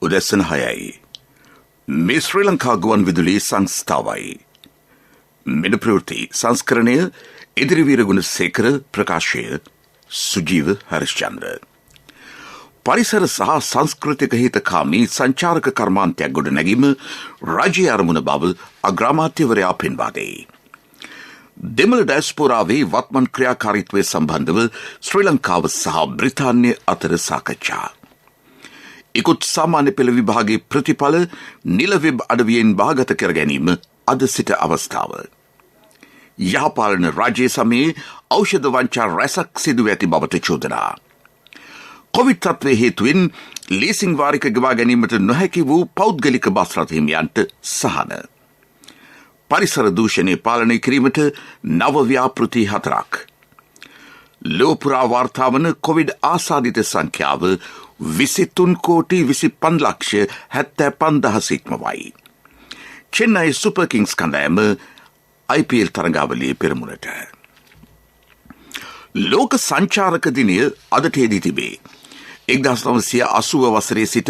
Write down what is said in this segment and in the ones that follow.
උදැසන 6යි. මේ ශ්‍රී ලංකා ගුවන් විදුලි සංස්ථාවයි. මෙන ප්‍රවෘත්ති සංස්කරණය ඉදිරිවීර ගුණසේකර, ප්‍රකාශය සුජීව හරිශ්චන්ද්‍ර. පරිසර සහ සංස්කෘතික හිතකාමී සංචාරක කර්මාන්තයක් ගොඩ නැගීම රජයේ අරමුණ බව අග්‍රාමාත්‍යවරයා පෙන්වා දෙයි. දෙමළ ඩයස්පෝරාවේ වත්මන් ක්‍රියාකාරීත්වය සම්බන්ධව ශ්‍රී ලංකාව සහ බ්‍රිතාන්‍ය අතර සාකච්ඡා. ඉකුත් සාමාන්‍ය පෙළ විභාගයේ ප්‍රතිඵල නිල වෙබ් අඩවියෙන් බාගත කර ගැනීම අද සිට අවස්ථාව. යහපාලන රාජ්‍ය සමයේ ඖෂධ වංචා රැසක් සිදුව ඇති බවට චෝදනා. කොවිඩ් තත්ත්වය හේතුවෙන් ලීසිං වාරික ගෙවා ගැනීමට නොහැකි වූ පෞද්ගලික බස් රථ හිමියන්ට සහන. පරිසර දූෂණය පාලනය කිරීමට නව ව්‍යාපෘති 4ක්. ලෝපුරා වාර්තා වන කොවිඩ් ආසාදිත සංඛ්‍යාව 23,25,75,000 ඉක්මවයි. චෙන්නයි සුපර් කිංස් කණ්ඩායම IPL තරගාවලියේ පෙරමුණට. ලෝක සංචාරක දිනය අදට යෙදී තිබේ. 1980 වසරේ සිට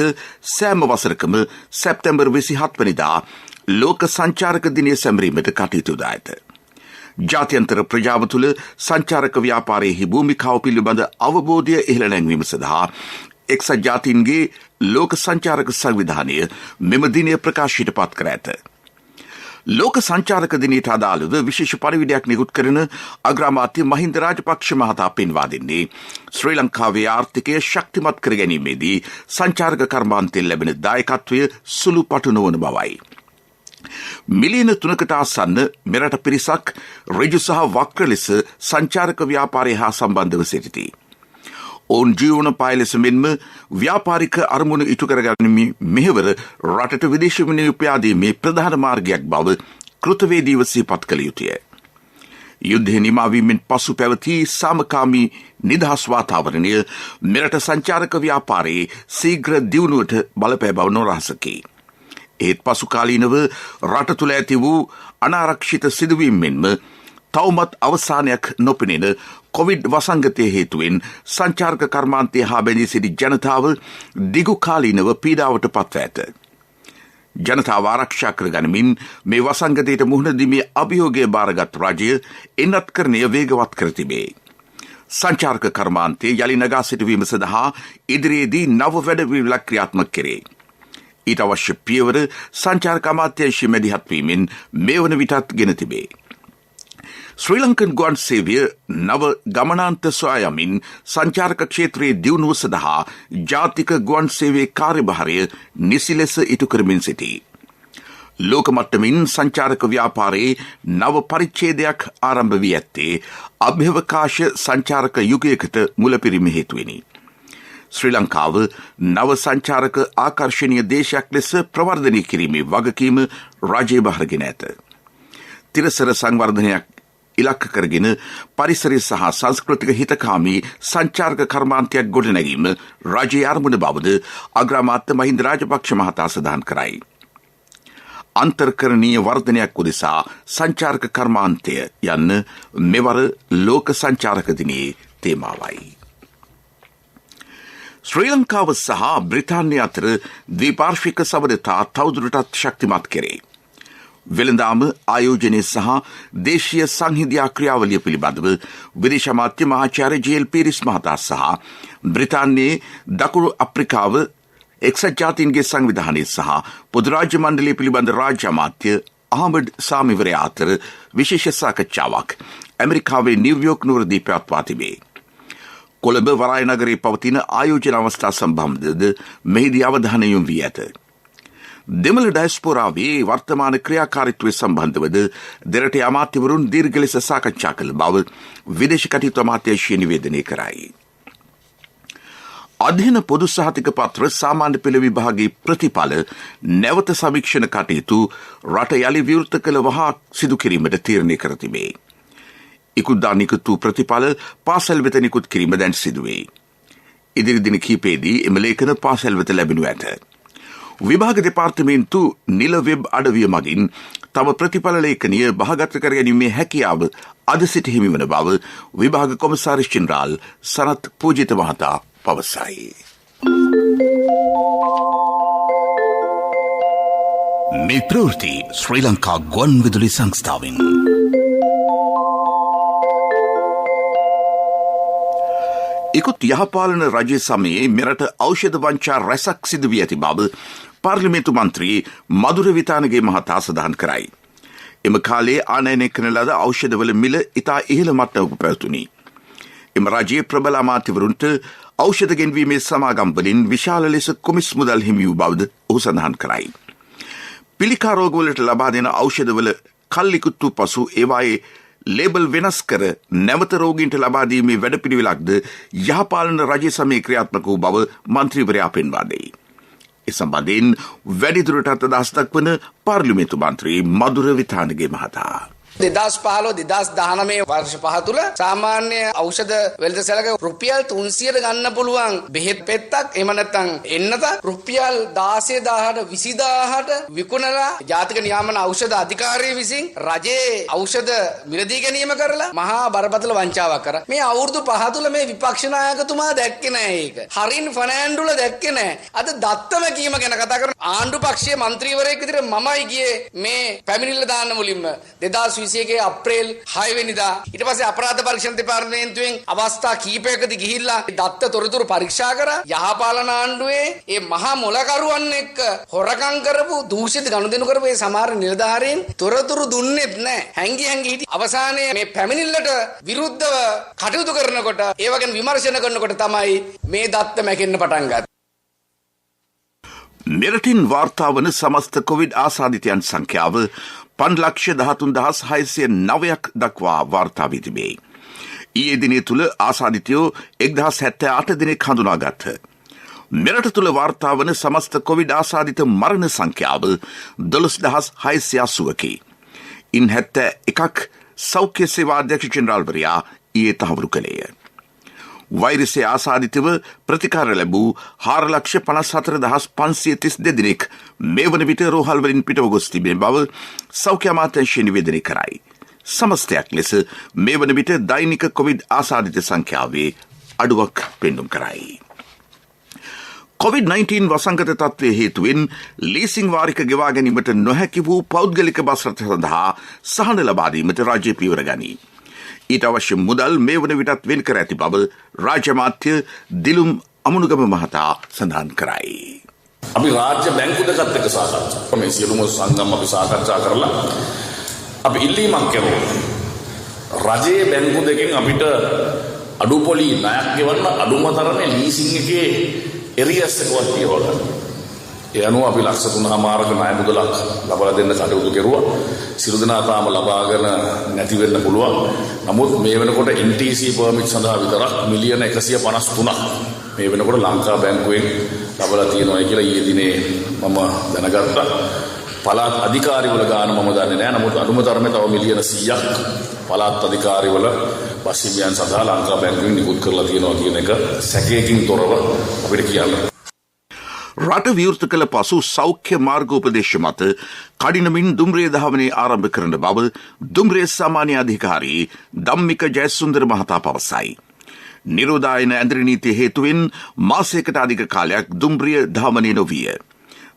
සෑම වසරකම සැප්තැම්බර් 27 වෙනිදා ලෝක සංචාරක දිනය සැමරීමට කටයුතු ද ඇත. ජාත්‍යන්තර ප්‍රජාව තුළ සංචාරක ව්‍යාපාරයේ භූමිකාව පිළිබඳ අවබෝධය ඉහළ නැංවීම සඳහා එක්සත් ජාතීන්ගේ ලෝක සංචාරක සංවිධානය මෙම දිනය ප්‍රකාශයට පත් කර ඇත. ලෝක සංචාරක දිනයට අදාළව විශේෂ පරිවිඩයක් නිකුත් කරන අග්‍රාමාත්‍ය මහින්ද රාජපක්ෂ මහතා පෙන්වා දෙන්නේ ශ්‍රී ලංකාවේ ආර්ථිකය ශක්තිමත් කර ගැනීමේදී සංචාරක කර්මාන්තයෙන් ලැබෙන දායකත්වය සුළු පටු නොවන බවයි. මිලියන 3කට ආසන්න මෙරට පිරිසක් ඍජු සහ වක්‍ර ලෙස සංචාරක ව්‍යාපාරය හා සම්බන්ධව සිටිති. ඔවුන් ජීවනෝපාය ලෙස මෙන්ම ව්‍යාපාරික අරමුණ ඉටු කරගැනීමේ මෙහෙවර රටට විදේශ විනිමය උපයාදීමේ ප්‍රධාන මාර්ගයක් බව කෘතවේදීව සිහිපත් කළ යුතුය. යුද්ධය නිමාවීමෙන් පසු පැවති සාමකාමී නිදහස් වාතාවරණය මෙරට සංචාරක ව්‍යාපාරයේ ශීඝ්‍ර දියුණුවට බලපෑ බව නොරහසකි. ඒත් පසුකාලීනව රට තුළ ඇති වූ අනාරක්ෂිත සිදුවීම් මෙන්ම තවමත් අවසානයක් නොපෙනෙන කොවිඩ් වසංගතය හේතුවෙන් සංචාරක කර්මාන්තය හා බැඳී සිටි ජනතාව දිගු කාලීනව පීඩාවට පත්ව ඇත. ජනතාව ආරක්ෂා කර ගනිමින් මේ වසංගතයට මුහුණ දීමේ අභියෝගය බාරගත් රජය එන්නත්කරණය වේගවත් කර තිබේ. සංචාරක කර්මාන්තය යළි නගා සිටුවීම සඳහා ඉදිරියේදී නව වැඩපිළිවෙළක් ක්‍රියාත්මක කෙරේ. ඊට අවශ්‍ය පියවර සංචාරක අමාත්‍යාංශය මැදිහත් වීමෙන් මේ වන විටත් ගෙන තිබේ. ශ්‍රී ලංකන් ගුවන් සේවය නව ගමනාන්ත සොයා යමින් සංචාරක ක්ෂේත්‍රයේ දියුණුව සඳහා ජාතික ගුවන් සේවයේ කාර්යභාරය නිසි ලෙස ඉටු කරමින් සිටී. ලෝක මට්ටමින් සංචාරක ව්‍යාපාරයේ නව පරිච්ඡේදයක් ආරම්භ වී ඇත්තේ අභ්‍යවකාශ සංචාරක යුගයකට මුලපිරීම හේතුවෙනි. ශ්‍රී ලංකාව නව සංචාරක ආකර්ශනීය දේශයක් ලෙස ප්‍රවර්ධනය කිරීමේ වගකීම රජය බහරගෙන ඇත. තිරසර සංවර්ධනයක් ඉලක්ක කරගෙන පරිසරය සහ සංස්කෘතික හිතකාමී සංචාරක කර්මාන්තයක් ගොඩනැගීම රජයේ අරමුණ බවද අග්‍රාමාත්‍ය මහින්ද රාජපක්ෂ මහතා සඳහන් කරයි. අන්තර්කරණීය වර්ධනයක් උදෙසා සංචාරක කර්මාන්තය යන්න මෙවර ලෝක සංචාරක දිනයේ තේමාවයි. ශ්‍රී ලංකාව සහ බ්‍රිතාන්‍ය අතර ද්විපාර්ශ්වික සබඳතා තවදුරටත් ශක්තිමත් කෙරේ. වෙළඳාම ආයෝජනය සහ දේශීය සංහිඳියා ක්‍රියාවලිය පිළිබඳව විදේශ අමාත්‍ය මහාචාර්ය ජී.එල්. පීරිස් මහතා සහ බ්‍රිතාන්‍යයේ දකුණු අප්‍රිකාව එක්සත් ජාතීන්ගේ සංවිධානය සහ පොදු රාජ්‍ය මණ්ඩලය පිළිබඳ රාජ්‍ය අමාත්‍ය අහමඩ් සාමිවරයා අතර විශේෂ සාකච්ඡාවක් ඇමරිකාවේ නිව්යෝක් නුවරදී පැවැත්වා තිබේ. කොළඹ වරාය නගරයේ පවතින ආයෝජන අවස්ථා සම්බන්ධද මෙහිදී අවධානය යොමු වී ඇත. දෙමළ ඩයස්පෝරාවේ වර්තමාන ක්‍රියාකාරීත්වය සම්බන්ධවද දෙරට අමාත්‍යවරුන් දීර්ඝ ලෙස සාකච්ඡා කළ බව විදේශ කටයුතු අමාත්‍යාංශය නිවේදනය කරයි. අධ්‍යයන පොදු සහතික පත්‍ර සාමාන්‍ය පෙළ විභාගයේ ප්‍රතිඵල නැවත සමීක්ෂණ කටයුතු රට යළි විවෘත කළ වහා සිදු කිරීමට තීරණය කර තිබේ. ඉකුත්දා නිකුත් වූ ප්‍රතිඵල පාසල් වෙත නිකුත් කිරීම දැන් සිදුවේ. ඉදිරි දින කිහිපයේදී එම ලේඛන පාසල් වෙත ලැබෙනු ඇත. විභාග දෙපාර්තමේන්තු නිල වෙබ් අඩවිය මගින් තම ප්‍රතිඵල ලේඛනය බහගත කර ගැනීමේ හැකියාව අද සිට හිමි වන බව විභාග කොමසාරිස් ජෙනරාල් සනත් පූජිත මහතා පවසයි. මේ ප්‍රවෘත්ති ශ්‍රී ලංකා ගුවන් විදුලි සංස්ථාවෙන්. ඉකුත් යහපාලන රජය සමයේ මෙරට ඖෂධ වංචා රැසක් සිදු වී ඇති බව පාර්ලිමේන්තු මන්ත්‍රී මදුර විතානගේ මහතා සඳහන් කරයි. එම කාලයේ ආනයනය කරන ලද ඖෂධවල මිල ඉතා ඉහළ මට්ටමක පැවතුණි. එම රජයේ ප්‍රබල අමාත්‍යවරුන්ට ඖෂධ ගෙන්වීමේ සමාගම් වලින් විශාල ලෙස කොමිස් මුදල් හිමි වූ බවද ඔහු සඳහන් කරයි. පිළිකා රෝගවලට ලබා දෙන ඖෂධවල කල්ලිකුත් වූ පසු ඒවායේ ලේබල් වෙනස් කර නැවත රෝගීන්ට ලබා දීමේ වැඩපිළිවෙලක්ද යහපාලන රජය සමයේ ක්‍රියාත්මක වූ බව මන්ත්‍රීවරයා පෙන්වා දෙයි. ඒ සම්බන්ධයෙන් වැඩිදුරටත් අදහස් දක්වන පාර්ලිමේන්තු මන්ත්‍රී මදුර විතානගේ මහතා. 2015-2019 වර්ෂ පහ තුළ සාමාන්‍ය ඖෂධ වෙළඳ රුපියල් 300ට ගන්න පුළුවන් බෙහෙත් පෙත්තක් එහෙම නැත්නම් එන්නත රුපියල් 16000ට 20000ට විකුණලා ජාතික නියාමන ඖෂධ අධිකාරිය විසින් රජයේ ඖෂධ මිලදී ගැනීම කරලා මහා බරපතල වංචාවක් කරා. මේ අවුරුදු පහ තුළ මේ විපක්ෂ නායකතුමා දැක්කේ නැහැ ඒක. හරින් ෆර්නෑන්ඩෝල දැක්කේ නැහැ. අද දත්තම කීම ගැන කතා කරන ආණ්ඩු පක්ෂයේ മന്ത്രിවරයෙක් විදිහට මමයි ගියේ මේ පැමිණිල්ල දාන්න මුලින්ම 2021 අප්‍රේල් 6 වෙනිදා ඊට පස්සේ අපරාධ පරීක්ෂණ දෙපාර්තමේන්තුවෙන් අවස්ථා කීපයකදී ගිහිල්ලා දත්ත තොරතුරු පරීක්ෂා කරා. යහපාලන ආණ්ඩුවේ මේ මහා මොලකරුවන් එක්ක හොරකම් කරපු දූෂිත ගනුදෙනු කරපු මේ සමහර නිලධාරීන් තොරතුරු දුන්නෙත් නැහැ. හැංගි හිටි අවසානයේ මේ පැමිණිල්ලට විරුද්ධව කටයුතු කරනකොට ඒ වගේ විමර්ශන කරනකොට තමයි මේ දත්ත මැකෙන්න පටන් ගත්තේ. මෙරටින් වාර්තා වන සමස්ත කොවිඩ් ආසාදිතයන් සංඛ්‍යාව 5,13,609ක් දක්වා වාර්තා වී තිබේ. ඊයේ දිනේ තුල ආසාදිතයෝ 1,078 දෙනෙක් හඳුනාගත්හ. මෙරට තුල වාර්තා වන සමස්ත කොවිඩ් ආසාදිත මරණ සංඛ්‍යාව 12,680කි. ඉන් 71ක් සෞඛ්‍ය සේවා අධ්‍යක්ෂ ජෙනරාල්වරයා ඊයේ තහවුරු කළේය. වෛරසය ආසාදිතව ප්‍රතිකාර ලැබූ 4,54,532 දෙනෙක් මේ වන විට රෝහල් වලින් පිටව ගොස් තිබෙන බව සෞඛ්‍ය අමාත්‍යාංශය නිවේදනය කරයි. සමස්තයක් ලෙස මේ වන විට දෛනික කොවිඩ් ආසාදිත සංඛ්‍යාවේ අඩුවක් පෙන්නුම් කරයි. COVID-19 වසංගත තත්ත්වය හේතුවෙන් ලීසිං වාරික ගෙවා ගැනීමට නොහැකි වූ පෞද්ගලික බස් රථ සඳහා සහන ලබා දීමට රාජ්‍ය පියවර ගනී. ඊට අවශ්‍ය මුදල් මේ වන විටත් වෙන් කර ඇති බව රාජ්‍ය මාත්‍ය දිලුම් අමුණුගම මහතා සඳහන් කරයි. අපි රාජ්‍ය බැංකු දෙකත් එක්ක සාකච්ඡා මේ සියලුම සංගම් අපි සාකච්ඡා කරලා අපි ඉල්ලීමක් කරුවා. රජයේ බැංකු දෙකෙන් අපිට අඩු පොලි ණයක් ගෙවන්න අඩුම තරමේ ලීසින් එකේ එරියස් එකවත් පියවර ගන්න. ඒ අනුව අපි ලක්ෂ 3.5ක ණය මුදලක් ලබා දෙන්න කටයුතු කෙරුවා. සියලු දෙනා තාම ලබාගෙන නැති වෙන්න පුළුවන්. නමුත් මේ වෙනකොට NTC පර්මිට් සඳහා විතරක් මිලියන 153ක් මේ වෙනකොට ලංකා බැංකුවෙන් ලබලා තියෙනවා කියලා ඊයේ දිනේ මම දැනගත්තා. පළාත් අධිකාරිවල ගාන මම දන්නේ නැහැ. නමුත් අඩුම තරමේ තව මිලියන 100ක් පළාත් අධිකාරිවල පස්සිමියන් සඳහා ලංකා බැංකුවෙන් නිකුත් කරලා තියෙනවා කියන එක සැකයකින් තොරව අපිට කියන්න. රට විවෘත කළ පසු සෞඛ්‍ය මාර්ගෝපදේශ මත කඩිනමින් දුම්රිය දහවනේ ආරම්භ කරන බව දුම්රිය සාමාන්‍ය අධිකාරී ධම්මික ජයසුන්දර මහතා පවසයි. නිරෝධායන ඇඳරි නීතිය හේතුවෙන් මාසයකට අධික කාලයක් දුම්රිය දහවනේ නොවිය.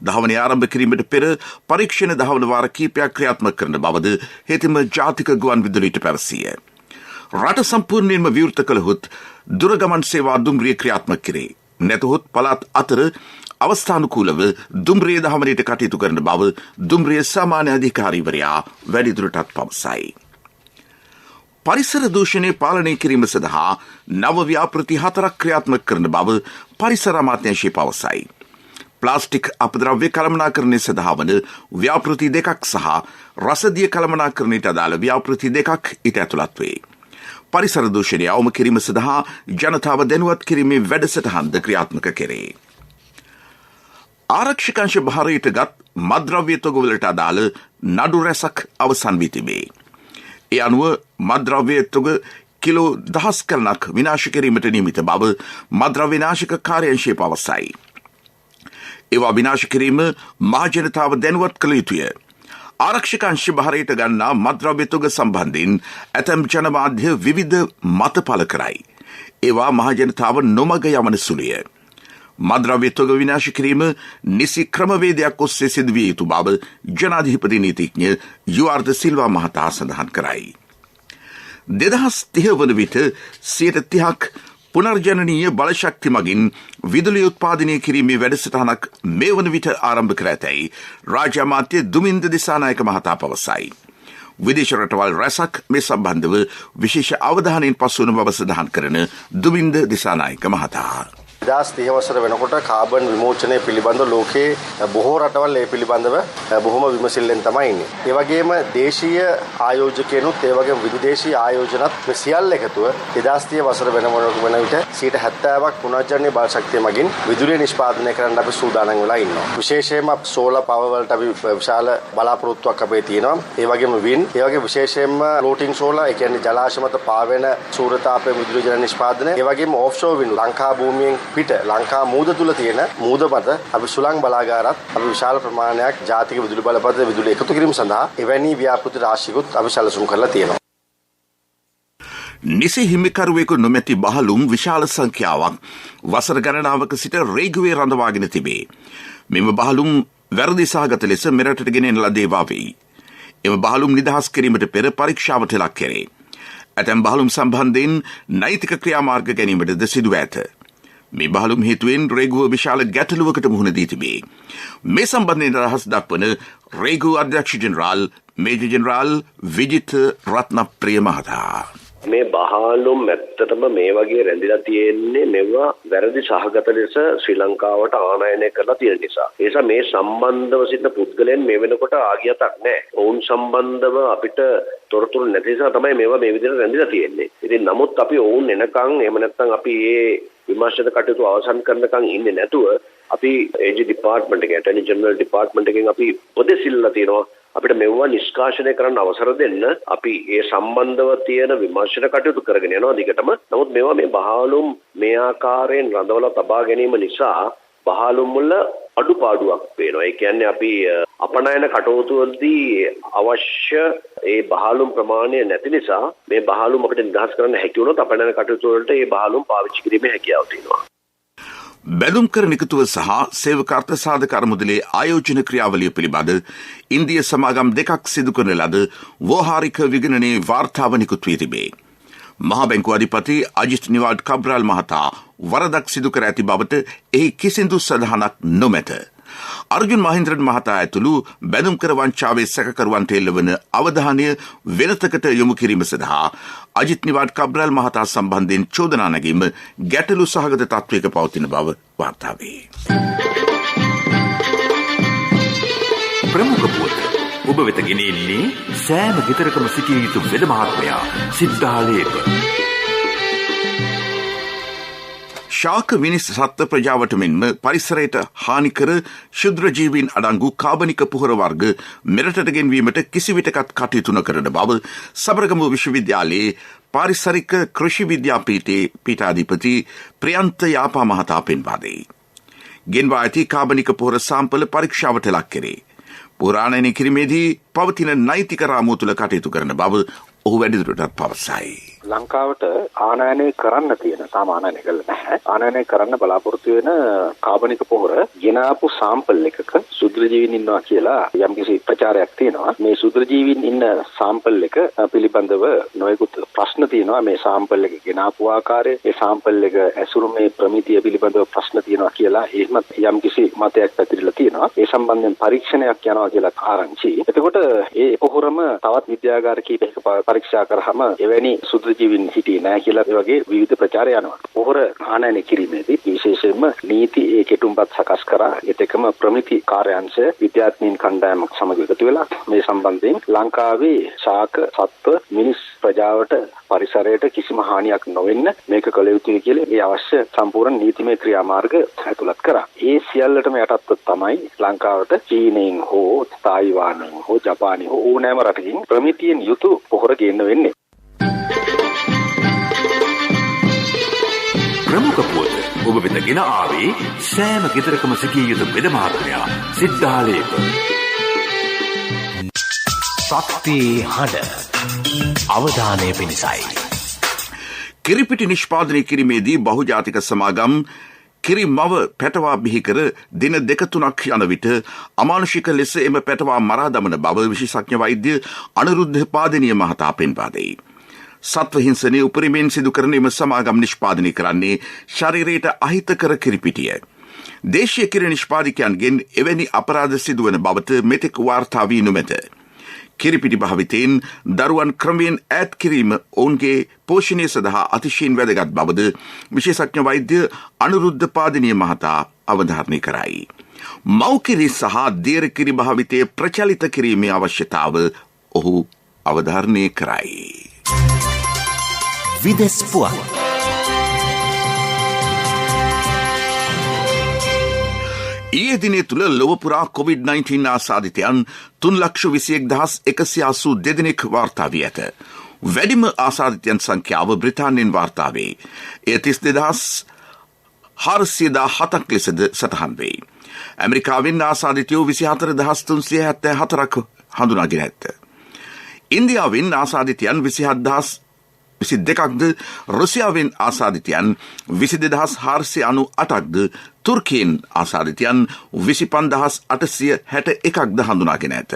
දහවනේ ආරම්භ කිරීමට පෙර පරීක්ෂණ දහවන වාර කීපයක් ක්‍රියාත්මක කරන බවද හෙතෙම ජාතික ගුවන් විදුලියට පැවසිය. රට සම්පූර්ණයෙන්ම විවෘත කළහොත් දුරගමන් සේවා දුම්රිය ක්‍රියාත්මක කෙරේ. නැතහොත් පළාත් අතර අවස්ථානුකූලව දුම්රිය දහවනයට කටයුතු කරන බව දුම්රිය සාමාන්‍ය අධිකාරීවරයා වැඩිදුරටත් පවසයි. පරිසර දූෂණය පාලනය කිරීම සඳහා නව ව්‍යාපෘති 4ක් ක්‍රියාත්මක කරන බව පරිසර අමාත්‍යාංශය පවසයි. ප්ලාස්ටික් අපද්‍රව්‍ය කළමනාකරණය සඳහා වන ව්‍යාපෘති 2ක් සහ රසදිය කළමනාකරණයට අදාළ ව්‍යාපෘති 2ක් ඊට ඇතුළත් වේ. පරිසර දූෂණය අවම කිරීම සඳහා ජනතාව දැනුවත් කිරීමේ වැඩසටහන්ද ක්‍රියාත්මක කෙරේ. ආරක්ෂක අංශ භාරයට ගත් මත්ද්‍රව්‍ය තොගවලට අදාළ නඩු රැසක් අවසන් වී තිබේ. ඒ අනුව මත්ද්‍රව්‍ය තොග කිලෝ 10 ගණනක් විනාශ කිරීමට නියමිත බව මත්ද්‍රව්‍ය නාශක කාර්යාංශය පවසයි. ඒවා විනාශ කිරීම මහජනතාව දැනුවත් කළ යුතුය. ආරක්ෂක අංශ භාරයට ගන්නා මත්ද්‍රව්‍ය තොග සම්බන්ධයෙන් ඇතැම් ජනමාධ්‍ය විවිධ මත පළ කරයි. ඒවා මහජනතාව නොමග යවන සුළුය. මද්‍රව්‍ය තොග විනාශ කිරීම නිසි ක්‍රමවේදයක් ඔස්සේ සිදුවිය යුතු බව ජනාධිපති නීතිඥ යුආර් සිල්වා මහතා සඳහන් කරයි. 2030 වන විට 30% පුනර්ජනනීය බලශක්ති මගින් විදුලි උත්පාදනය කිරීමේ වැඩසටහනක් මේ වන විට ආරම්භ කර ඇතැයි රාජ්‍ය අමාත්‍ය දුමින්ද දිසානායක මහතා පවසයි. විදේශ රටවල් රැසක් මේ සම්බන්ධව විශේෂ අවධානයෙන් පසු වන බව සඳහන් කරන දුමින්ද දිසානායක මහතා. 2030 වසර වෙනකොට කාබන් විමෝචනය පිළිබඳව ලෝකයේ බොහෝ රටවල් ඒ පිළිබඳව බොහොම විමසිල්ලෙන් තමයි ඉන්නේ. ඒ වගේම දේශීය ආයෝජකයනුත් ඒ වගේම විදේශීය ආයෝජනත් මේ සියල්ල එකතුව 2030 වසර වෙන විට 70% පුනර්ජනනීය බලශක්තිය මගින් විදුලිය නිෂ්පාදනය කරන්න අපි සූදානම් වෙලා ඉන්නවා. විශේෂයෙන්ම සෝලාර් පවර් වලට අපි විශාල බලාපොරොත්තුවක් අපේ තියෙනවා. ඒ වගේම වින්, ඒ වගේ විශේෂයෙන්ම ෆ්ලෝටිං සෝලාර්, ඒ කියන්නේ ජලාශ මත පාවෙන සූර්යතාපයේ විදුලි ජන නිෂ්පාදනය, ඒ වගේම ඔෆ්ෂෝර් වින් ලංකා භූමියෙන් පිට ලංකා මූද තුල තියෙන මූද මත අපි සුළං බලාගාරත් අපි විශාල ප්‍රමාණයක් ජාතික විදුලි බලපත්‍ර විදුලි එකතු කිරීම සඳහා එවැනි ව්‍යාපෘති රාශියකුත් අපි සැලසුම් කරලා තියෙනවා. නිසි හිමිකරුවෙකු නොමැති බහලුම් විශාල සංඛ්‍යාවක් වසර ගණනාවක සිට රේගුවේ රඳවාගෙන තිබේ. මෙම බහලුම් වැරදි සහගත ලෙස මෙරටට ගෙනෙන ලදේවා වෙයි. එම බහලුම් නිදහස් කිරීමට පෙර පරීක්ෂාවට ලක් කෙරේ. ඇතැම් බහලුම් සම්බන්ධයෙන් නෛතික ක්‍රියාමාර්ග ගැනීමටද සිදුව ඇත. මේ බහලුම් හේතුවෙන් රේගුව විශාල ගැටලුවකට මුහුණ දී තිබේ. මේ සම්බන්ධයෙන් රහස් දක්වන රේගුව අධ්‍යක්ෂ ජෙනරාල් මේජර් ජෙනරාල් විජිත රත්නප්‍රිය මහතා. මේ බහලුම් ඇත්තටම මේ වගේ රැඳිලා තියෙන්නේ මෙවුවා වැරදි සහගත ලෙස ශ්‍රී ලංකාවට ආනයනය කරලා තියෙන නිසා. ඒ නිසා මේ සම්බන්ධව සිටින පුද්ගලයන් මේ වෙනකොට ආගියතක් නැහැ. ඔවුන් සම්බන්ධව අපිට තොරතුරු නැති නිසා තමයි මේවා මේ විදිහට රැඳිලා තියෙන්නේ. ඉතින් නමුත් අපි ඔවුන් එනකන් එහෙම නැත්නම් අපි මේ විමර්ශන කටයුතු අවසන් කරනකන් ඉන්නේ නැතුව අපි AG ඩිපාර්ට්මන්ට් එකේ ඇටර්නි ජෙනරල් ඩිපාර්ට්මන්ට් එකෙන් අපි උපදෙස්illa තියෙනවා. අපිට මෙවුවා නිෂ්කාශනය කරන්න අවසර දෙන්න අපි ඒ සම්බන්ධව තියෙන විමර්ශන කටයුතු කරගෙන යනවා දිගටම. නමුත් මේවා මේ බහලුම් මේ ආකාරයෙන් රඳවලා තබා ගැනීම නිසා බහලුම් වල අඩුපාඩුවක් පේනවා. ඒ කියන්නේ අපි අපනයන කටයුතුවලදී අවශ්‍ය ඒ බහලුම් ප්‍රමාණය නැති නිසා මේ බහලුම් අපිට නිදහස් කරන්න හැකි වුණොත් අපනයන කටයුතු වලට මේ බහලුම් පාවිච්චි කිරීමේ හැකියාව තියෙනවා. බැලුම් කර නිකුතුව සහ සේවකාර්ථ සාධක අරමුදලේ ආයෝජන ක්‍රියාවලිය පිළිබඳ ඉන්දිය සමාගම් දෙකක් සිදු කරන ලද ව්‍යවහාරික විගණනයේ වාර්තාව නිකුත් වී තිබේ. මහා බැංකුව අධිපති අජිත් නිවාඩ් කබ්‍රාල් මහතා වරදක් සිදු කර ඇති බවට එහි කිසිදු සඳහනක් නොමැත. අර්ජුන් මහින්ද්‍රන් මහතා ඇතුළු බැදුම් කර වංචාවේ සැකකරුවන්ට එල්ලවන අවධානය වෙනතකට යොමු කිරීම සඳහා අජිත් නිවාඩ් කබ්‍රාල් මහතා සම්බන්ධයෙන් චෝදනා නැගීම ගැටලු සහගත තත්වයක පවතින බව වාර්තා වේ. ප්‍රමුඛ පුවත ඔබ වෙත ගෙනෙන්නේ සෑම ගෙදරකම සිටිය යුතු වෙද මහත්මයා සිද්ධාලේප. ශාක විනිස් සත්ත්ව ප්‍රජාවට මෙන්ම පරිසරයට හානිකර ශුද්‍රජීවීන් අඩංගු කාබනික පුහර වර්ග මෙරටට ගෙන්වීමට කිසිවිටකත් කටයුතු නොකරන බව සබරගමුව විශ්වවිද්‍යාලයේ පාරිසරික කෘෂි විද්‍යාපීඨයේ පීඨාධිපති ප්‍රියන්ත යාපා මහතා පෙන්වා දෙයි. ගෙන්වා ඇති කාබනික පුහර සාම්පල පරීක්ෂාවට ලක් කෙරේ. පුරාණනය කිරීමේදී පවතින නෛතික රාමුව තුළ කටයුතු කරන බව ඔහු වැඩිදුරටත් පවසයි. ලංකාවට ආනයනය කරන්න තියෙන සාමාන්‍යනය කළ නැහැ. ආනයනය කරන්න බලාපොරොත්තු වෙන කාබනික පොහොර ගෙනාපු සාම්පල් එකක ශුද්‍රජීවීන් ඉන්නවා කියලා යම්කිසි ප්‍රචාරයක් තියෙනවා. මේ ශුද්‍රජීවීන් ඉන්න සාම්පල් එක පිළිබඳව නොයෙකුත් ප්‍රශ්න තියෙනවා. මේ සාම්පල් එක ගෙනාපු ආකාරය, ඒ සාම්පල් එක ඇසුරු මේ ප්‍රමිතිය පිළිබඳව ප්‍රශ්න තියෙනවා කියලා එහෙමත් යම්කිසි මතයක් පැතිරලා තියෙනවා. ඒ සම්බන්ධයෙන් පරීක්ෂණයක් යනවා කියලා ආරංචි. එතකොට ඒ පොහොරම තවත් විද්‍යාගාර කීපයක පරීක්ෂා කරාම එවැනි ශුද්‍රජීවීන් හිටියේ නැහැ කියලා ඒ වගේ විවිධ ප්‍රචාර යනවා. පොහොර ආනයනය කිරීමේදී විශේෂයෙන්ම නීති ඒ කෙටුම්පත් සකස් කරා ඒකම ප්‍රමිති කාර්යාංශ විද්‍යාඥයින් කණ්ඩායමක් සමග එකතු වෙලා මේ සම්බන්ධයෙන් ලංකාවේ ශාක සත්ත්ව මිනිස් ප්‍රජාවට පරිසරයට කිසිම හානියක් නොවෙන්න මේක කළ යුතුයි කියලා ඒ අවශ්‍ය සම්පූර්ණ නීතිමය ක්‍රියාමාර්ග ඇතුළත් කරා. ඒ සියල්ලටම යටත්ව තමයි ලංකාවට චීනයෙන් හෝ තායිවානයෙන් හෝ ජපානයෙන් හෝ ඕනෑම රටකින් ප්‍රමිතියෙන් යුතු පොහොර ගේන්න වෙන්නේ. ප්‍රමුඛ පුවත ඔබ වෙත ගෙන ආවේ සෑම ගෙදරකම සිටිය යුතු වෙද මහත්මයා සිද්ධාලේප. සත්‍යයේ හඬ අවධානය පිණිසයි. කිරිපිටි නිෂ්පාදනය කිරීමේදී බහුජාතික සමාගම් කිරි මව පැටවා බිහි කර දින 2-3ක් යන විට අමානුෂික ලෙස එම පැටවා මරා දමන බව විශේෂඥ වෛද්‍ය අනුරුද්ධ පාදනීය මහතා පෙන්වා දෙයි. සත්ව හිංසනයේ උපරිමයෙන් සිදු කරන එම සමාගම් නිෂ්පාදනය කරන්නේ ශරීරයට අහිතකර කිරිපිටිය. දේශීය කිරි නිෂ්පාදකයන්ගෙන් එවැනි අපරාධ සිදුවන බවට මෙතෙක් වාර්තා වී නොමැත. කිරිපිටි භාවිතයෙන් දරුවන් ක්‍රමයෙන් ඈත් කිරීම ඔවුන්ගේ පෝෂණය සඳහා අතිශයින් වැදගත් බවද විශේෂඥ වෛද්‍ය අනුරුද්ධ පාදනීය මහතා අවධාරණය කරයි. මව්කිරි සහ දියර කිරි භාවිතය ප්‍රචලිත කිරීමේ අවශ්‍යතාව ඔහු අවධාරණය කරයි. විදෙස් පුවත් ඊයේ දිනේ තුළ ලොව පුරා COVID-19 ආසාදිතයන් 3,21,182 දෙනෙක් වාර්තා වී ඇත. වැඩිම ආසාදිතයන් සංඛ්‍යාව බ්‍රිතාන්‍යයෙන් වාර්තා වේ. එය 32,417ක් ලෙසද සටහන් වේ. ඇමරිකාවෙන් ආසාදිතයෝ 24,374ක් හඳුනාගෙන ඇත. ඉන්දියාවෙන් ආසාදිතයන් 27,022ක්ද, රුසියාවෙන් ආසාදිතයන් 22,498ක්ද, තුර්කියෙන් ආසාදිතයන් 25,861ක්ද හඳුනාගෙන ඇත.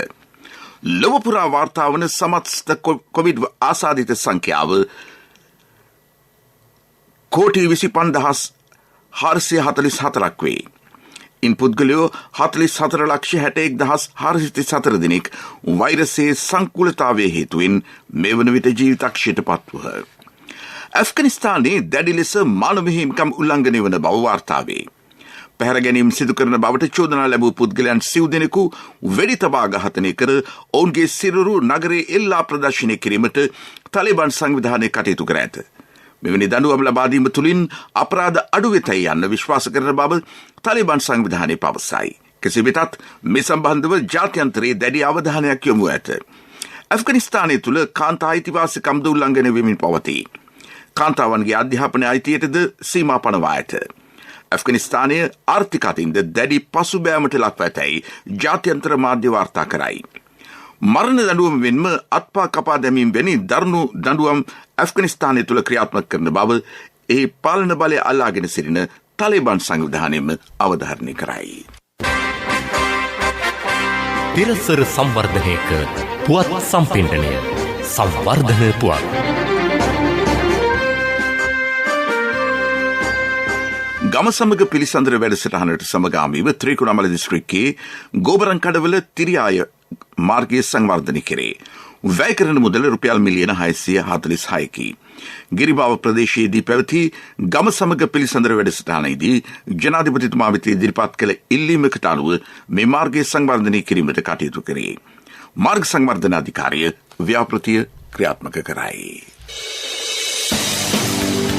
ලොව පුරා වාර්තා වන සමස්ත කොවිඩ් ආසාදිත සංඛ්‍යාව කෝටි 25,444ක් වේ. ඉන් පුද්ගලයෝ 44,61,434 දෙනෙක් වෛරසයේ සංකූලතාවය හේතුවෙන් මේ වන විට ජීවිතක්ෂයට පත්වහ. ඇෆ්ගනිස්තානයේ දැඩි ලෙස මානව හිමිකම් උල්ලංඝනය වන බව වාර්තා වේ. පැහැර ගැනීම සිදු කරන බවට චෝදනා ලැබූ පුද්ගලයන් 9 දෙනෙකු වෙඩි තබා ඝාතනය කර ඔවුන්ගේ සිරුරු නගරයේ එල්ලා ප්‍රදර්ශනය කිරීමට තාලිබාන් සංවිධානය කටයුතු කර ඇත. මෙවැනි දඬුවම් ලබා දීම තුළින් අපරාධ අඩු වෙතයි යන්න විශ්වාස කරන බව තාලිබාන් සංවිධානය පවසයි. කෙසේ වෙතත් මේ සම්බන්ධව ජාත්‍යන්තරයේ දැඩි අවධානයක් යොමු ඇත. ඇෆ්ගනිස්තානය තුළ කාන්තා අයිතිවාසිකම්ද උල්ලංඝනය වෙමින් පවතී. කාන්තාවන්ගේ අධ්‍යාපන අයිතියටද සීමා පනවා ඇත. ඇෆ්ගනිස්තානය ආර්ථික අතින්ද දැඩි පසුබෑමට ලක්ව ඇතැයි ජාත්‍යන්තර මාධ්‍ය වාර්තා කරයි. මරණ දඬුවම වෙන්ම අත්පා කපා දැමීම වැනි දරුණු දඬුවම් ඇෆ්ගනිස්තානය තුළ ක්‍රියාත්මක කරන බව ඒ පාලන බලය අල්ලාගෙන සිටින තාලිබාන් සංවිධානයම අවධාරණය කරයි. පිරසර සංවර්ධනයක පුවත් සම්පින්ඩනය සංවර්ධන පුවත්. ගම සමග පිළිසඳර වැඩසටහනට සමගාමීව ත්‍රිකුණාමල දිස්ත්‍රික්කයේ ගෝබරන්කඩවල තිරියාය මාර්ගය සංවර්ධනය කෙරේ. වැය කරන මුදල රුපියල් මිලියන 646කි. ගිරිබාව ප්‍රදේශයේදී පැවති ගම සමග පිළිසඳර වැඩසටහනේදී ජනාධිපතිතුමා වෙත ඉදිරිපත් කළ ඉල්ලීමකට අනුව මේ මාර්ගය සංවර්ධනය කිරීමට කටයුතු කරේ. මාර්ග සංවර්ධන අධිකාරිය ව්‍යාපෘතිය ක්‍රියාත්මක කරයි.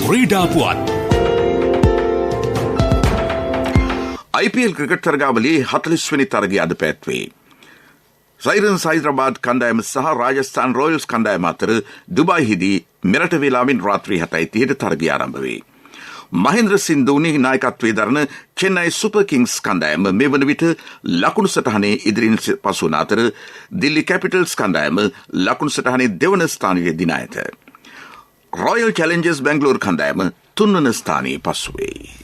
ක්‍රීඩා පුවත්. IPL ක්‍රිකට් තරගාවලියේ 40 වෙනි තරගය අද පැවැත්වේ. සයිරන්ස් හයිදරාබාද් කණ්ඩායම සහ රාජස්ථාන් රොයල්ස් කණ්ඩායම අතර දුබයිහිදී මෙරට වේලාවෙන් රාත්‍රී 7:30ට තරගය ආරම්භ වේ. මහෙන්ද්‍ර සිං ධෝනි නායකත්වයේ දරන චෙන්නයි සුපර් කිංස් කණ්ඩායම මේ වන විට ලකුණු සටහනේ ඉදිරියෙන් පසු වන අතර දිල්ලි කැපිටල්ස් කණ්ඩායම ලකුණු සටහනේ දෙවන ස්ථානයේ දිනා ඇත. රොයල් චැලෙන්ජර්ස් බැංගලෝර් කණ්ඩායම තුන්වන ස්ථානයේ පසු වේ.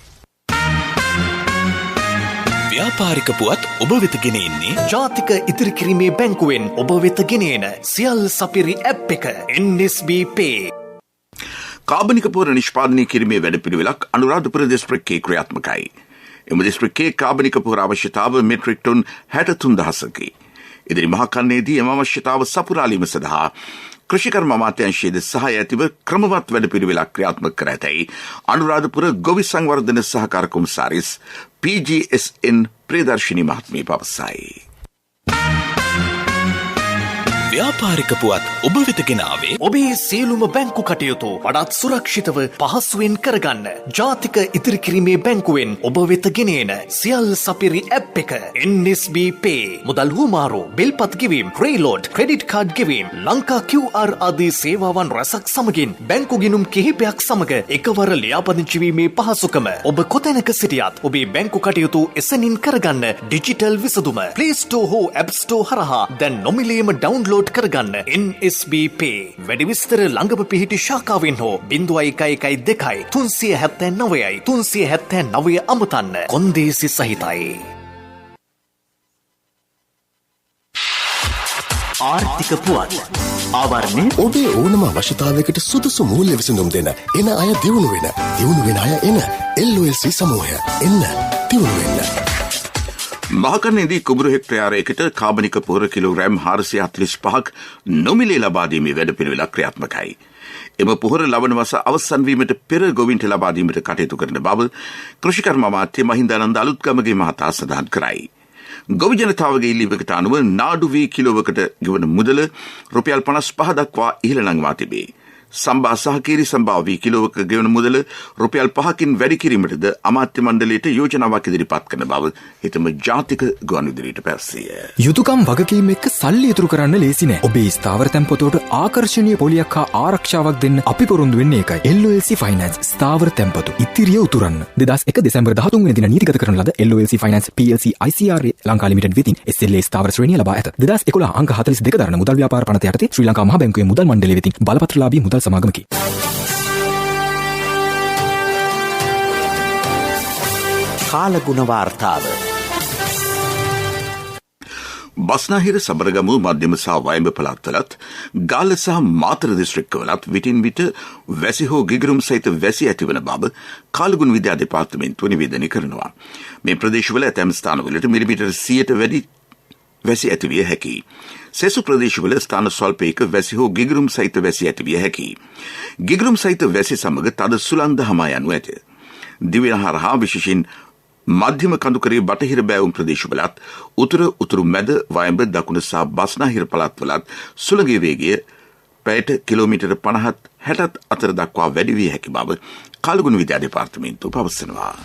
ව්‍යාපාරික පුවත් ඔබ වෙත ගෙන එන්නේ ජාතික ඉදිරිකිරීමේ බැංකුවෙන් ඔබ වෙත ගෙන එන සියල් සපිරි ඇප් එක NSB Pay. කාබනික පොර නිෂ්පාදනය කිරීමේ වැඩපිළිවෙලක් අනුරාධපුර දිස්ත්‍රික්කයේ ක්‍රියාත්මකයි. එම දිස්ත්‍රික්කයේ කාබනික පොර අවශ්‍යතාව මෙට්‍රික් ටොන් 63,000කි. ඉදිරි මහකන්නේදී එම අවශ්‍යතාව සපුරාලීම සඳහා කෘෂිකර්ම අමාත්‍යාංශයේද සහාය ඇතිව ක්‍රමවත් වැඩපිළිවෙලක් ක්‍රියාත්මක කර ඇතැයි අනුරාධපුර ගොවි සංවර්ධන සහකාර කොමසාරිස් PGSN ප්‍රේදර්ශිනී මහත්මිය පවසයි. ව්‍යාපාරික පුවත් ඔබ වෙත ගෙනාවේ ඔබේ සියලුම බැංකු කටයුතු වඩාත් සුරක්ෂිතව පහසුවෙන් කරගන්න ජාතික ඉදිරිකිරීමේ බැංකුවෙන් ඔබ වෙත ගෙන එන සියල් සපිරි ඇප් එක NSB Pay. මුදල් හුවමාරු, බිල්පත් ගෙවීම, ක්‍රේලෝඩ්, ක්‍රෙඩිට් කාඩ් ගෙවීම, ලංකා QR ආදී සේවාවන් රැසක් සමගින් බැංකු ගිණුම් කිහිපයක් සමග එකවර ලියාපදිංචි වීමේ පහසුකම ඔබ කොතැනක සිටියත් ඔබේ බැංකු කටයුතු එසැනින් කරගන්න ඩිජිටල් විසඳුම Play Store හෝ App Store හරහා දැන් නොමිලේම ඩවුන්ලෝඩ් ඩවුන්ලෝඩ් කරගන්න. NSB Pay. වැඩි විස්තර ළඟම පිහිටි ශාඛාවෙන් හෝ 0112 379 379 අමතන්න. කොන්දේසි සහිතයි. ආර්ථික පුවත් ආවරණය ඔබේ ඕනම අවශ්‍යතාවයකට සුදුසු මූල්‍ය විසඳුම් දෙන එන අය දියුණු වෙන අය එන LOLC සමූහය එන්න දියුණු වෙන්න. මහකන්නේදී කුඹුරු හෙක්ටයාරයකට කාබනික පොහොර කිලෝග්‍රෑම් 445ක් නොමිලේ ලබා දීමේ වැඩපිළිවෙලක් ක්‍රියාත්මකයි. එම පොහොර ලබන වස අවසන් වීමට පෙර ගොවින්ට ලබා දීමට කටයුතු කරන බව කෘෂිකර්ම අමාත්‍ය මහින්දානන්ද අලුත්ගමගේ මහතා සඳහන් කරයි. ගොවි ජනතාවගේ ඉල්ලීමකට අනුව නාඩු වී කිලෝවකට ගෙවන මුදල රුපියල් 55 දක්වා ඉහළ නංවා තිබේ. සම්බා සහ කීරි සම්බා වී කිලෝවක ගෙවන මුදල රුපියල් 5කින් වැඩි කිරීමටද අමාත්‍ය මණ්ඩලයට යෝජනාවක් ඉදිරිපත් කරන බව හිතම ජාතික ගුවන්විදුලියට පැවසිය. යුතුකම් වගකීම් එක්ක සල්ලි ඉතුරු කරන්න ලේසි නෑ. ඔබේ ස්ථාවර තැන්පතට ආකර්ශනීය පොලියක් හා ආරක්ෂාවක් දෙන්න අපි පොරොන්දු වෙන්නේ ඒකයි. LOLC Finance ස්ථාවර තැන්පතු ඉතිරිය උතුරන්න. 2001 දෙසැම්බර් 13 වෙනි දින නීතිගත කරන ලද LOLC Finance PLC ICRA Lanka limited වෙතින් SLA ස්ථාවර ශ්‍රේණිය ලබා ඇත. 2011 අංක 42 දරන මුදල් ව්‍යාපාර පනත යටතේ ශ්‍රී ලංකා මහ බැංකුවේ මුදල් මණ්ඩලය වෙතින් බලපත්‍රලාභී මුදල් සමාගමකි. කාලගුණ වාර්තාව බස්නාහිර සබරගමු මධ්‍යම සහ වයඹ පළාත්වලත් ගාල්ල සහ මාතර දිස්ත්‍රික්කවලත් විටින් විට වැසි හෝ ගිගුරුම් සහිත වැසි ඇතිවන බව කාලගුණ විද්‍යා දෙපාර්තමේන්තුව නිවේදනය කරනවා. මේ ප්‍රදේශවල ඇතැම් ස්ථානවලට මිලිමීටර් 100ට වැඩි වැසි ඇතිවිය හැකියි. සෙසු ප්‍රදේශවල ස්ථාන ස්වල්පයක වැසි හෝ ගිගුරුම් සහිත වැසි ඇතිවිය හැකියි. ගිගුරුම් සහිත වැසි සමග තද සුළං හමා යනු ඇත. දිවයින හරහා විශේෂයෙන් මධ්‍යම කඳුකරේ බටහිර බෑවුම් ප්‍රදේශවලත් උතුරු මැද වයඹ දකුණ සහ බස්නාහිර පළාත්වලත් සුළඟේ වේගය පැයට කිලෝමීටර 50-60 අතර දක්වා වැඩි විය හැකි බව කාලගුණ විද්‍යා දෙපාර්තමේන්තුව පවසනවා.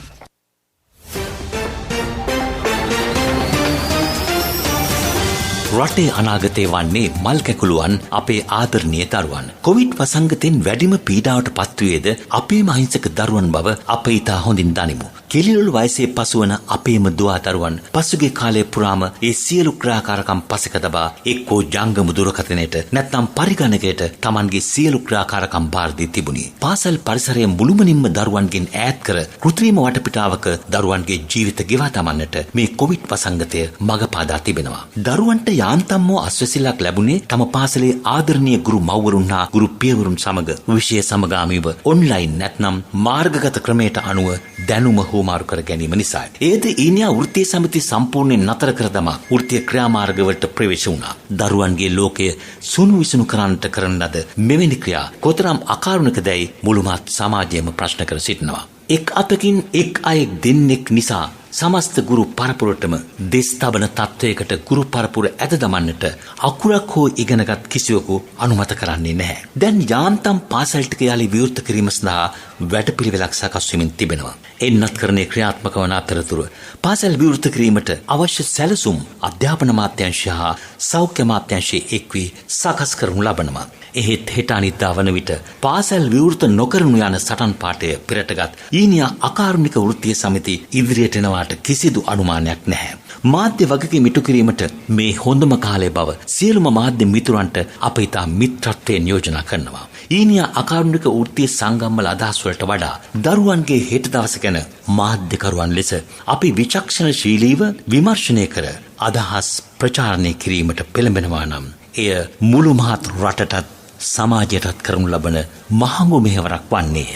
රටේ අනාගතය වන්නේ මල් කැකුළුවන් අපේ ආදරණීය දරුවන්. කොවිඩ් වසංගතෙන් වැඩිම පීඩාවට පත්වයේද අපේම අහිංසක දරුවන් බව අප ඉතා හොඳින් දනිමු. කිලිලුළු වයසේ පසුවන අපේම දුවා දරුවන් පසුගිය කාලය පුරාම ඒ සියලු ක්‍රියාකාරකම් පසෙක තබා එක්කෝ ජංගම දුරකථනයට නැත්නම් පරිගණකයට Tamanගේ සියලු ක්‍රියාකාරකම් බාර දී තිබුණි. පාසල් පරිසරය මුළුමනින්ම දරුවන්ගෙන් ඈත් කර කෘත්‍රිම වටපිටාවක දරුවන්ගේ ජීවිත ගෙවා දමන්නට මේ කොවිඩ් වසංගතය මඟ පාදා තිබෙනවා. දරුවන්ට යාන්තම්මෝ අස්වැසිල්ලක් ලැබුණේ තම පාසලේ ආදරණීය ගුරු මව්වරුන් හා ගුරු පියවරුන් සමග විෂය සමගාමීව ඔන්ලයින් නැත්නම් මාර්ගගත ක්‍රමයට අනුව දැනුම හුවමාරු කර ගැනීම නිසා. ඒද ඊනියා වෘත්තීය සමිති සම්පූර්ණයෙන් නතර කර දමා වෘත්තීය ක්‍රියාමාර්ගවලට ප්‍රවේශ වුණා. දරුවන්ගේ ලෝකය සුණු විසුණු කරන්නට කරන ලද මෙවැනි ක්‍රියා කොතරම් අකාරුණිකදැයි මුළුමහත් සමාජයේම ප්‍රශ්න කර සිටිනවා. එක් අතකින් එක් අයෙක් දෙන්නෙක් නිසා සමස්ත ගුරු පරපුරටම දෙස්තබන තත්වයකට ගුරු පරපුර ඇද දමන්නට අකුරක් හෝ ඉගෙනගත් කිසිවකු අනුමත කරන්නේ නැහැ. දැන් යාන්තම් පාසල් ටික යාලි විවෘත කිරීම සඳහා වැඩපිළිවෙලක් සකස් වෙමින් තිබෙනවා. එන්නත් කරන්නේ ක්‍රියාත්මක වන අතරතුර පාසල් විවෘත කිරීමට අවශ්‍ය සැලසුම් අධ්‍යාපන අමාත්‍යාංශය හා සෞඛ්‍ය අමාත්‍යාංශයේ එක් වී සකස් කරනු ලබනවා. එහෙත් හෙට අනිද්දා වන විට පාසල් විවෘත නොකරනු යන සටන් පාඨය පෙරටගත් ඊනියා අකාරුණික වෘත්තීය සමිති ඉදිරියට එනවාට කිසිදු අනුමානයක් නැහැ. මාධ්‍ය වගකීම් ඉටු කිරීමට මේ හොඳම කාලය බව සියලුම මාධ්‍ය මිතුරන්ට අප ඉතා මිත්‍රත්වයෙන් යෝජනා කරනවා. ඊනියා අකාරුණික වෘත්තීය සංගම්වල අදහස් වලට වඩා දරුවන්ගේ හෙට දවස ගැන මාධ්‍යකරුවන් ලෙස අපි විචක්ෂණශීලීව විමර්ශනය කර අදහස් ප්‍රචාරණය කිරීමට පෙළඹෙනවා නම් එය මුළු මහත් රටටත් සමාජයටත් කරනු ලබන මහඟු මෙහෙවරක් වන්නේය.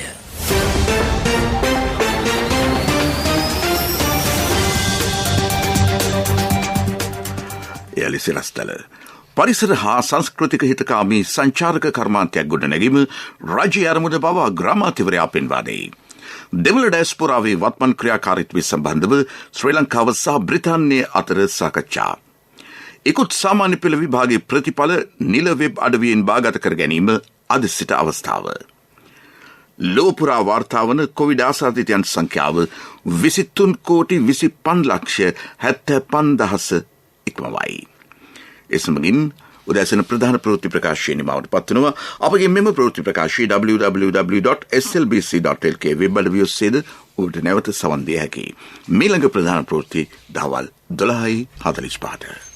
එලිසිරස්තල පරිසර හා සංස්කෘතික හිතකාමී සංචාරක කර්මාන්තයක් ගොඩනැගීම රජය අරමුණ බව ග්‍රාමාධිපතිවරයා පෙන්වා දෙයි. දෙමළ ඩයස්පොරාවේ වත්මන් ක්‍රියාකාරීත්වය සම්බන්ධව ශ්‍රී ලංකාව සහ බ්‍රිතාන්‍යය අතර සාකච්ඡා. ඉකුත් සාමාන්‍ය පෙළ විභාගයේ ප්‍රතිඵල නිල වෙබ් අඩවියෙන් බාගත කර ගැනීම අද සිට අවස්ථාව. ලෝපුරා වාර්තාවන කොවිඩ් ආසාදිතයන් සංඛ්‍යාව 23,55,75,000 ඉක්මවයි. එසමගින් උදැසන ප්‍රධාන ප්‍රවෘත්ති ප්‍රකාශය නිමවට පත්වනවා. අපගේ මෙම ප්‍රවෘත්ති ප්‍රකාශය www.slbc.lk වෙබ් අඩවිය ඔස්සේද ඔබට නැවත සවන් දිය හැකියි. මීළඟ ප්‍රධාන ප්‍රවෘත්ති දහවල් 12:45.